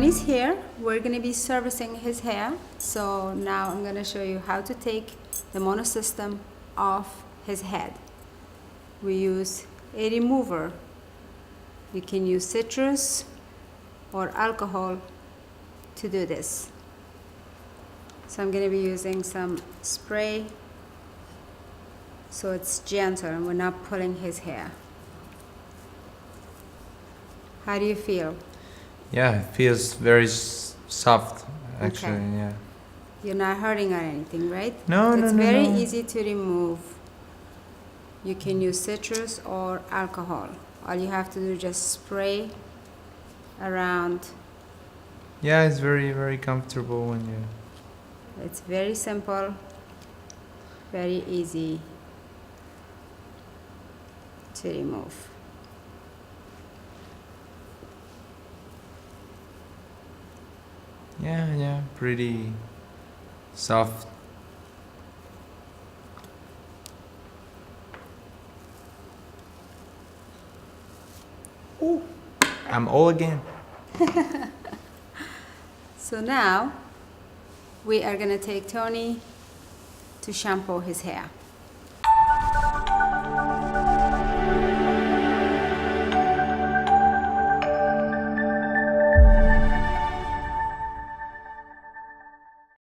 Tony's here. We're going to be servicing his hair. So now I'm going to show you how to take the monosystem off his head. We use a remover. You can use citrus or alcohol to do this. So I'm going to be using some spray so it's gentle and we're not pulling his hair. How do you feel? Yeah, it feels very soft, actually. Okay. Yeah. You're not hurting or anything, right? No, It's very no. easy to remove. You can use citrus or alcohol. All you have to do is just spray around. Yeah, it's very, very comfortable when you... It's very simple, very easy to remove. Yeah, pretty soft. Ooh, I'm all again. So now we are going to take Tony to shampoo his hair.